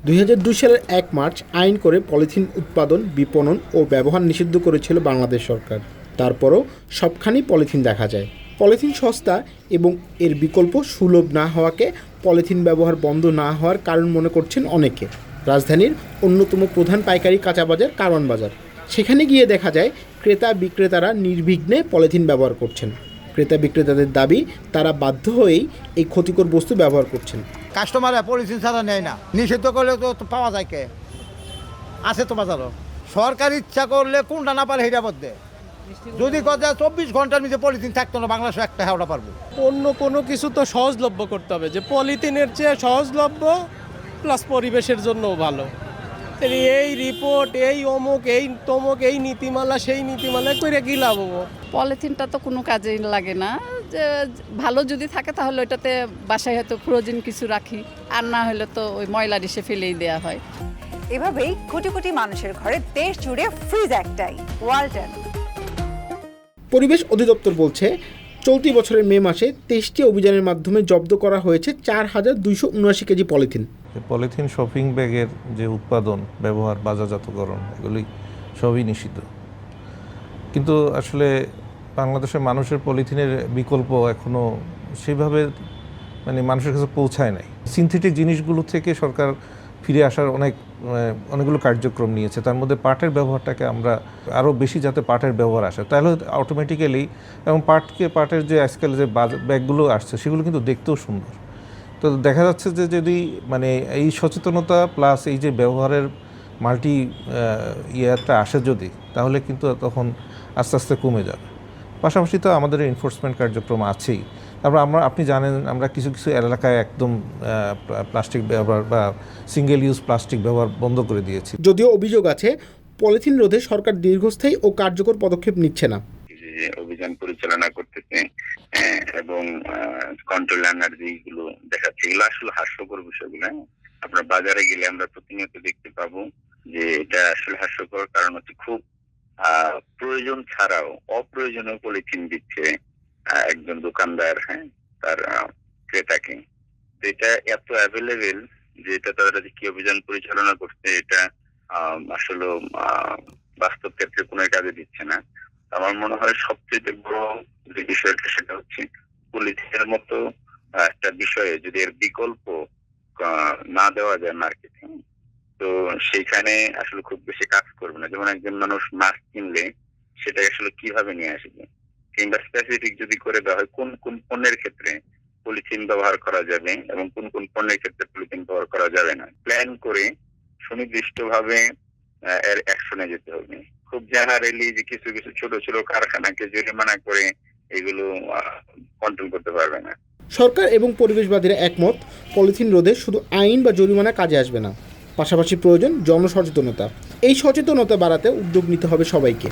2002 সালের 1 মার্চ আইন করে পলিথিন উৎপাদন, বিপণন ও ব্যবহার নিষিদ্ধ করেছিল বাংলাদেশ সরকার। তারপরও সবখানি পলিথিন দেখা যায়। পলিথিন সস্তা এবং এর বিকল্প সুলভ না হওয়াকে পলিথিন ব্যবহার বন্ধ না হওয়ার কারণ মনে করছেন অনেকে। রাজধানীর অন্যতম প্রধান পাইকারি কাঁচা বাজার কারওয়ান বাজার। সেখানে গিয়ে দেখা যায় ক্রেতা বিক্রেতারা নির্বিঘ্নে পলিথিন ব্যবহার করছেন। ক্রেতা বিক্রেতাদের দাবি, তারা বাধ্য হয়েই এই ক্ষতিকর বস্তু ব্যবহার করছেন। কাস্টমাররা পলিথিন ছাড়া নেয় না, নিষিদ্ধ করলে তো পাওয়া যায় কে আছে তো বাজারও। সরকার ইচ্ছা করলে কোনটা না পারে সেটা বলতে, যদি কথা 24 ঘন্টার মধ্যে পলিথিন থাকতো না বাংলাদেশে একটা হাওড়া পারবো। অন্য কোনো কিছু তো সহজলভ্য করতে হবে, যে পলিথিনের চেয়ে সহজলভ্য প্লাস পরিবেশের জন্যও ভালো। এই রিপোর্ট, এই অমুক, এই তমুক, এই নীতিমালা, সেই নীতিমালা করে কি লাভ হবো? পলিথিনটা তো কোনো কাজেই লাগে না। যে ভালো যদি থাকে তাহলে ওইটাতে বাসায় হয়তো ফ্রোজেন কিছু রাখি, আর না হলে তো ওই ময়লা ডিশে ফেলেই দেওয়া হয়। এভাবেই কোটি কোটি মানুষের ঘরে দেশ জুড়ে ফ্রিজ একটাই, ওয়ালটন। পরিবেশ অধিদপ্তর বলছে, চলতি বছরের মে মাসে 23টি অভিযানের মাধ্যমে জব্দ করা হয়েছে 4279 কেজি পলিথিন। পলিথিন শপিং ব্যাগের যে উৎপাদন, ব্যবহার, বাজারজাতকরণ, এগুলি সবই নিষিদ্ধ। কিন্তু আসলে বাংলাদেশের মানুষের পলিথিনের বিকল্প এখনও সেভাবে মানুষের কাছে পৌঁছায় নাই। সিনথেটিক জিনিসগুলো থেকে সরকার ফিরে আসার অনেকগুলো কার্যক্রম নিয়েছে। তার মধ্যে পাটের ব্যবহারটাকে আমরা আরও বেশি, যাতে পাটের ব্যবহার আসে, তাহলে অটোমেটিক্যালি, এবং পাটের যে আজকাল যে ব্যাগগুলো আসছে সেগুলো কিন্তু দেখতেও সুন্দর। তো দেখা যাচ্ছে যে যদি এই সচেতনতা প্লাস এই যে ব্যবহারের মাল্টি ইয়ারটা আসে যদি, তাহলে কিন্তু তখন আস্তে আস্তে কমে যাবে। পাশাপাশি তো আমাদের এনফোর্সমেন্ট কার্যক্রম আছেই। তারপর আপনি জানেন, আমরা কিছু কিছু এলাকায় একদম প্লাস্টিক ব্যবহার বা সিঙ্গেল ইউজ প্লাস্টিক ব্যবহার বন্ধ করে দিয়েছি। যদিও অভিযোগ আছে, পলিথিন রোধে সরকার দীর্ঘস্থায়ী ও কার্যকর পদক্ষেপ নিচ্ছে না। অভিযান পরিচালনা করতেছে এবং কন্ট্রোল এনার্জি গুলো দেখাচ্ছে, এগুলো আসলে হাস্যকর বিষয়গুলো। আপনার বাজারে গেলে আমরা প্রতিনিয়ত দেখতে পাবো যে এটা আসলে হাস্যকর, কারণ হচ্ছে খুব প্রয়োজন ছাড়াও অপ্রয়োজনীয় পলিথিন দিচ্ছে একজন দোকানদার, তার ক্রেতাকে। এটা এত অ্যাভেলেবেল যে এটা তারা যে কি অভিযান পরিচালনা করছে, এটা আসলে বাস্তব ক্ষেত্রে কোনো কাজে দিচ্ছে না। আমার মনে হয় সবচেয়ে বড় যে বিষয়টা সেটা হচ্ছে পলিথিনের মতো একটা বিষয়ে যদি এর বিকল্প না দেওয়া যায় মার্কেটে, তো সেইখানে আসলে খুব বেশি কাজ করবে না। যেমন একজন মানুষ মাস্ক কিনলে সেটা আসলে কিভাবে নিয়ে আসবে, কিংবা স্পেসিফিক যদি করে দেওয়া হয় কোন কোন পণ্যের ক্ষেত্রে পলিথিন ব্যবহার করা যাবে এবং কোন কোন পণ্যের ক্ষেত্রে পলিথিন ব্যবহার করা যাবে না, প্ল্যান করে সুনির্দিষ্টভাবে এর অ্যাকশনে যেতে হবে। খুব জেনারেলি যে কিছু কিছু ছোট ছোট কারখানাকে জরিমানা করে এগুলো কন্ট্রোল করতে পারবে না। সরকার এবং পরিবেশবাদীরা একমত, পলিথিন রোধে শুধু আইন বা জরিমানা কাজে আসবে না, পাশাপাশি প্রয়োজন জনসচেতনতা। এই সচেতনতা বাড়াতে উদ্যোগ নিতে হবে সবাইকে।